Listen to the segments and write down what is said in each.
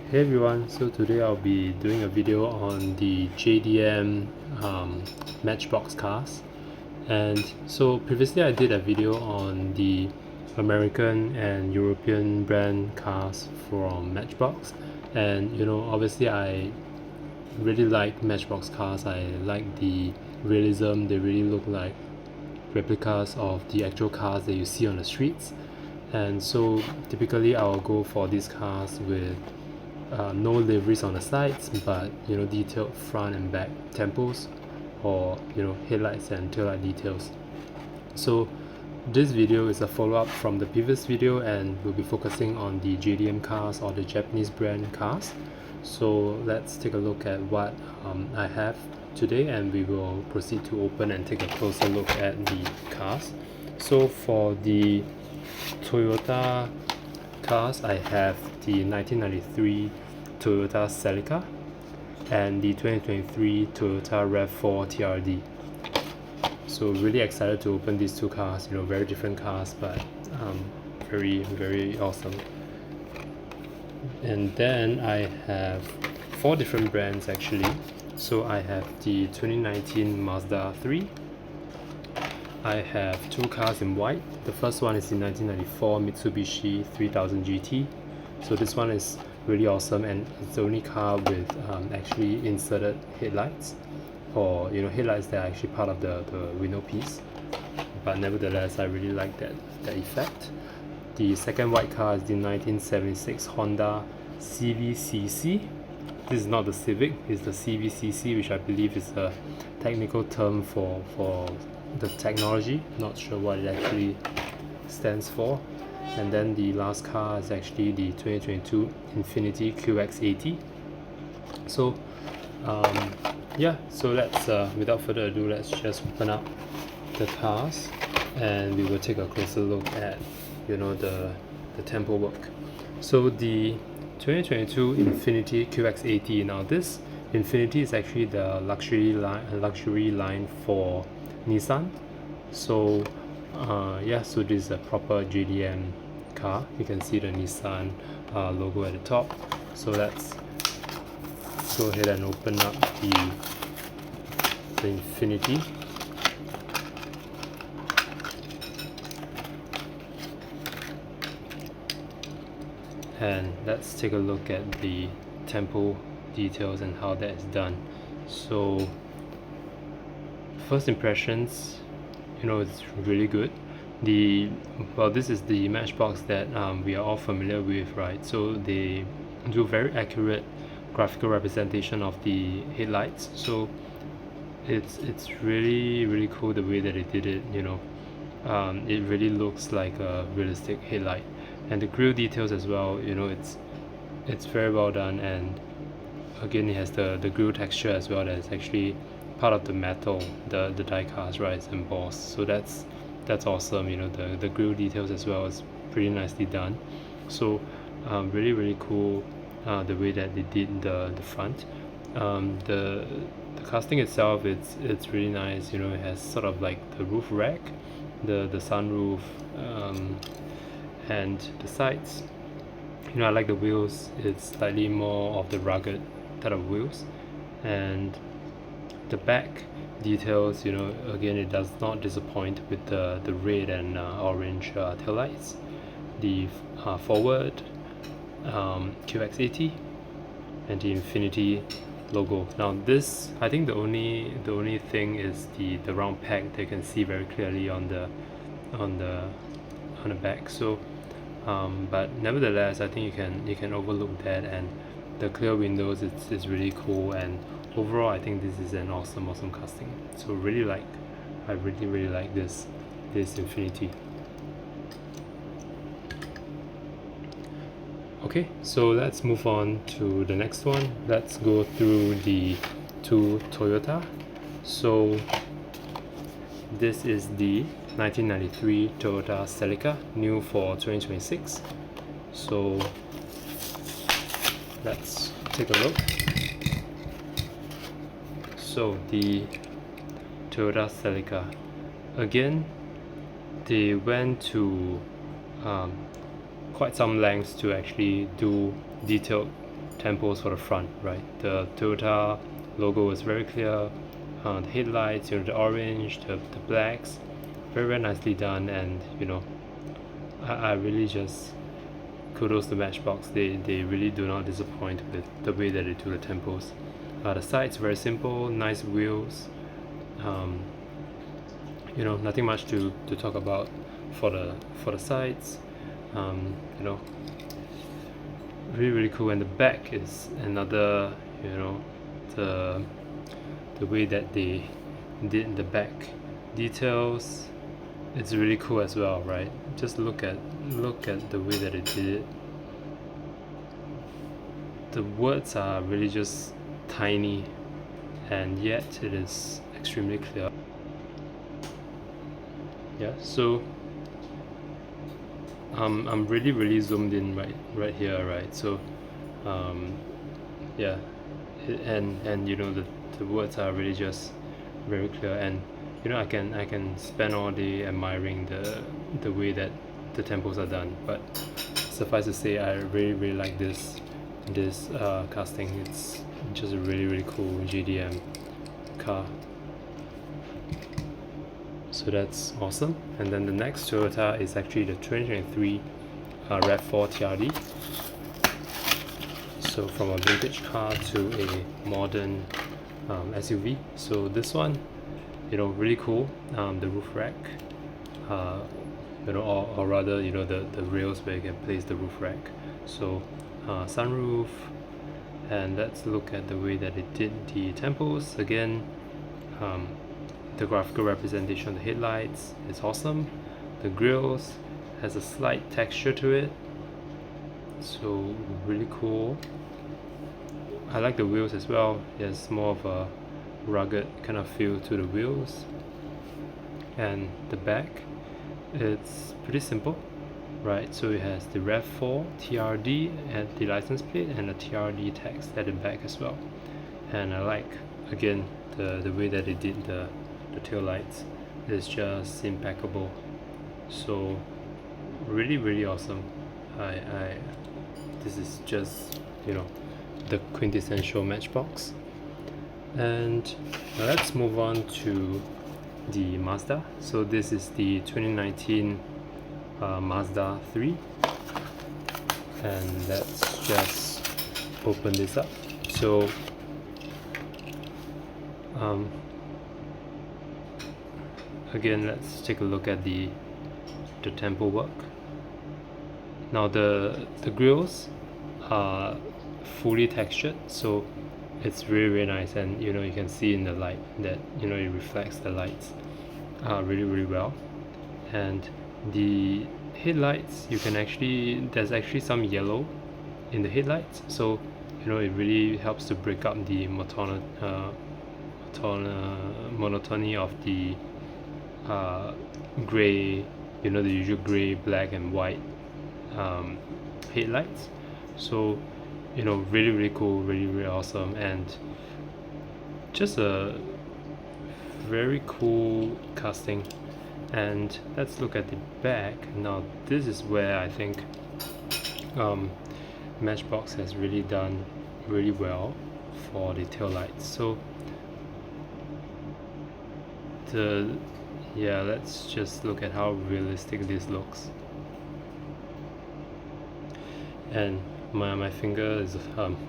Hey everyone, so today I'll be doing a video on the JDM Matchbox cars. And so previously I did a video on the American and European brand cars from Matchbox, and obviously I really like Matchbox cars. I like the realism. They really look like replicas of the actual cars that you see on the streets. And so typically I'll go for these cars with no liveries on the sides, but detailed front and back tempos, or headlights and taillight details. So this video is a follow-up from the previous video, and we'll be focusing on the JDM cars, or the Japanese brand cars. So let's take a look at what I have today, and we will proceed to open and take a closer look at the cars. So for the Toyota cars, I have the 1993 Toyota Celica and the 2023 Toyota RAV4 TRD. So really excited to open these two cars. Very different cars, but very awesome. And then I have 4 different brands actually. So I have the 2019 Mazda 3. I have 2 cars in white. The first one is the 1994 Mitsubishi 3000 GT. So this one is really awesome, and it's the only car with actually inserted headlights, or headlights that are actually part of the window piece. But nevertheless, I really like that effect. The second white car is the 1976 Honda CVCC. This is not the Civic, it's the CVCC, which I believe is a technical term for the technology. Not sure what it actually stands for. And then the last car is actually the 2022 Infiniti QX80. So so let's without further ado, let's just open up the cars and we will take a closer look at the tempo work. So the 2022 Infiniti QX80, now this Infiniti is actually the luxury line for Nissan. So so this is a proper JDM car. You can see the Nissan logo at the top. So let's go ahead and open up the Infiniti. And let's take a look at the tempo details and how that is done. So first impressions, it's really good. This is the Matchbox that we are all familiar with, right? So they do very accurate graphical representation of the headlights. So it's really cool the way that they did it. It really looks like a realistic headlight, and the grille details as well. It's very well done, and again it has the grille texture as well. That's actually part of the metal, the die cast, right? It's embossed, so that's awesome. The grille details as well is pretty nicely done. So really cool the way that they did the front. The casting itself, it's really nice. It has sort of like the roof rack, the sunroof, and the sides. I like the wheels. It's slightly more of the rugged type of wheels, and the back details, again, it does not disappoint with the red and orange taillights. The forward QX80 and the Infiniti logo. Now this, I think the only thing is the round pack that you can see very clearly on the back. So but nevertheless, I think you can overlook that, and the clear windows, it's really cool. And overall, I think this is an awesome casting. So I really like this Infiniti. Okay, so let's move on to the next one. Let's go through the 2 Toyota. So this is the 1993 Toyota Celica, new for 2026. So let's take a look. So the Toyota Celica, again, they went to quite some lengths to actually do detailed tempos for the front, right? The Toyota logo is very clear. The headlights, the orange, the blacks, very nicely done. And I really just kudos to Matchbox. They really do not disappoint with the way that they do the tempos. The sides very simple, nice wheels. Nothing much to talk about for the sides. Really cool. And the back is another, the way that they did the back details. It's really cool as well, right? Just look at the way that it did it. The words are really just tiny, and yet it is extremely clear. Yeah, so I'm really zoomed in right here, right? So yeah, and the words are really just very clear. And I can spend all day admiring the way that the tempos are done. But suffice to say, I really like this casting. It's just a really cool JDM car. So that's awesome. And then the next Toyota is actually the 2023 RAV4 TRD. So from a vintage car to a modern SUV. So this one, really cool. The roof rack, or rather, the rails where you can place the roof rack. So sunroof, and let's look at the way that it did the tempos again. The graphical representation of the headlights is awesome. The grills has a slight texture to it, so really cool. I like the wheels as well. There's more of a rugged kind of feel to the wheels. And the back, it's pretty simple, right? So it has the RAV4 TRD at the license plate and the TRD text at the back as well. And I like, again, the way that they did the tail lights is just impeccable. So really awesome. This is just the quintessential Matchbox. And let's move on to the Mazda. So this is the 2019 Mazda 3, and let's just open this up. So again, let's take a look at the tempo work. Now the grills are fully textured, so it's really nice. And you can see in the light that it reflects the lights really well. And the headlights, there's actually some yellow in the headlights, so it really helps to break up the monotony of the gray, the usual gray, black and white headlights. So really cool, really awesome, and just a very cool casting. And let's look at the back. Now this is where I think Matchbox has really done really well for the tail lights. So let's just look at how realistic this looks. And my finger is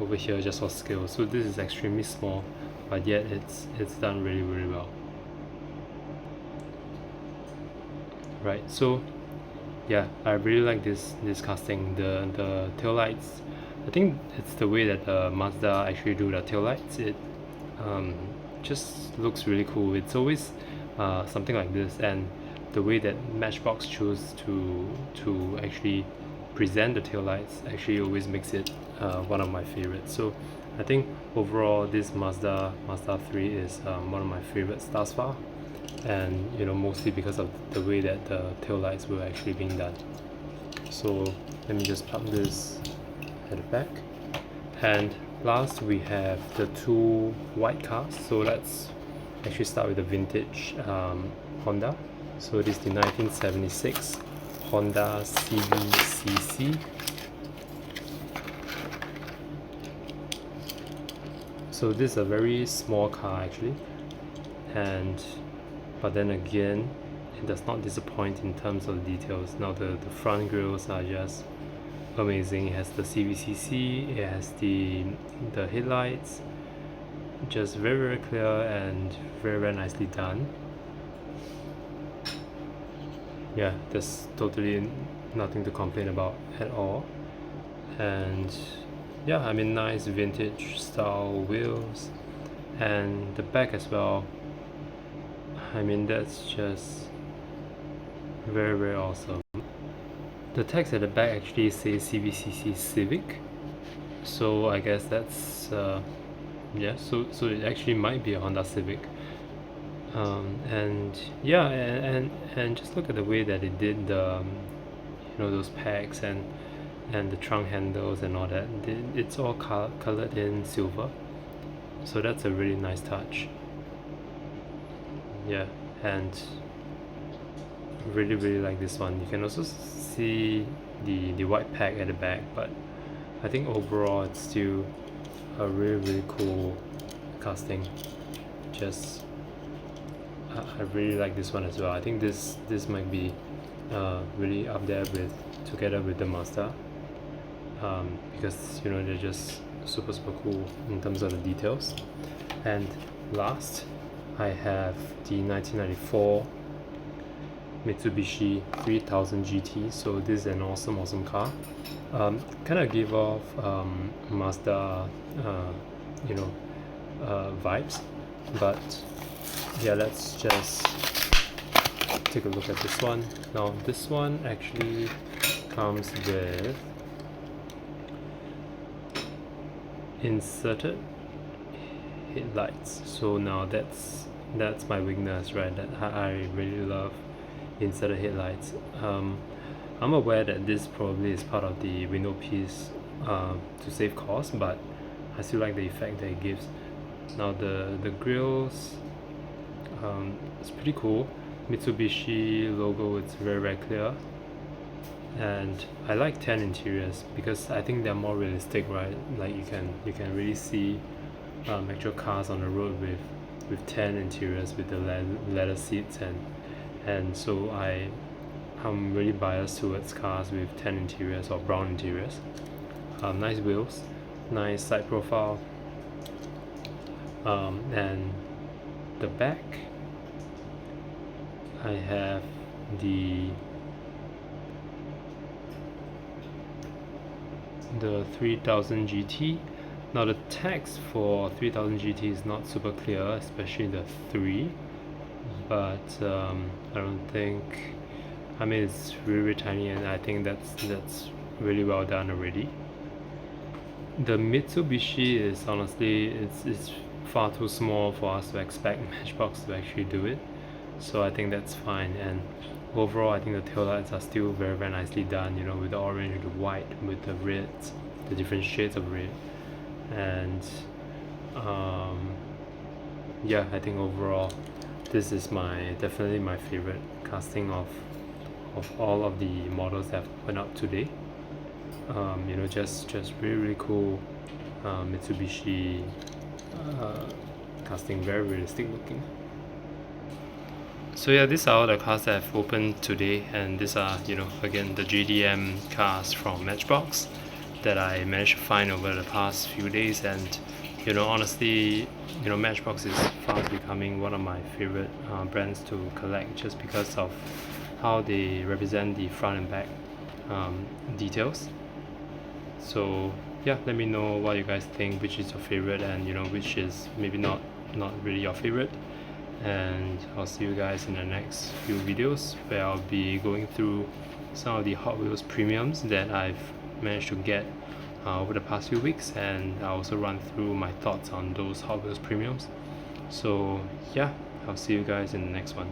over here just for scale, so this is extremely small, but yet it's done really well. Right, so yeah, I really like this casting. The tail lights, I think it's the way that the Mazda actually do the tail lights. It just looks really cool. It's always something like this, and the way that Matchbox chose to actually present the tail lights actually always makes it one of my favorites. So I think overall this Mazda 3 is one of my favorites thus far, and mostly because of the way that the tail lights were actually being done. So let me just plug this at the back. And last we have the two white cars. So let's actually start with the vintage Honda. So this is the 1976 Honda CVCC. So this is a very small car actually, but then again, it does not disappoint in terms of details. Now the front grills are just amazing. It has the CVCC, it has the headlights, just very clear and very nicely done. Yeah, there's totally nothing to complain about at all. And yeah, I mean, nice vintage style wheels, and the back as well. I mean, that's just very awesome. The text at the back actually says CVCC Civic, so I guess that's yeah, so it actually might be a Honda Civic. And yeah, and just look at the way that it did the those pegs and the trunk handles and all that. It's all colored in silver, so that's a really nice touch. Yeah, and really like this one. You can also see the white pack at the back, but I think overall it's still a really cool casting. Just I really like this one as well. I think this might be really up there together with the Mazda, because they're just super cool in terms of the details. And last, I have the 1994 Mitsubishi 3000 GT. So this is an awesome car. Kind of gave off Mazda vibes, but yeah, let's just take a look at this one. Now this one actually comes with inserted headlights. So now that's my weakness, right? That I really love inserted headlights. I'm aware that this probably is part of the window piece to save cost, but I still like the effect that it gives. Now the grills, it's pretty cool. Mitsubishi logo, it's very clear, and I like tan interiors because I think they're more realistic, right? Like you can really see actual cars on the road with tan interiors, with the leather seats, and so I'm really biased towards cars with tan interiors or brown interiors. Nice wheels, nice side profile, and the back I have the 3000 GT. Now the text for 3000 GT is not super clear, especially the 3, but I don't think, I mean, it's really tiny, and I think that's really well done already. The Mitsubishi is honestly, it's far too small for us to expect Matchbox to actually do it, so I think that's fine. And overall, I think the taillights are still very nicely done, with the orange, the white, with the reds, the different shades of red. And yeah, I think overall this is definitely my favorite casting of all of the models that have went up today. Just really cool Mitsubishi casting, very realistic looking. So yeah, these are all the cars that I've opened today, and these are again the JDM cars from Matchbox that I managed to find over the past few days. And honestly, Matchbox is fast becoming one of my favorite brands to collect, just because of how they represent the front and back details. So yeah, let me know what you guys think, which is your favorite, and which is maybe not really your favorite. And I'll see you guys in the next few videos, where I'll be going through some of the Hot Wheels premiums that I've managed to get over the past few weeks, and I'll also run through my thoughts on those Hot Wheels premiums. So yeah, I'll see you guys in the next one.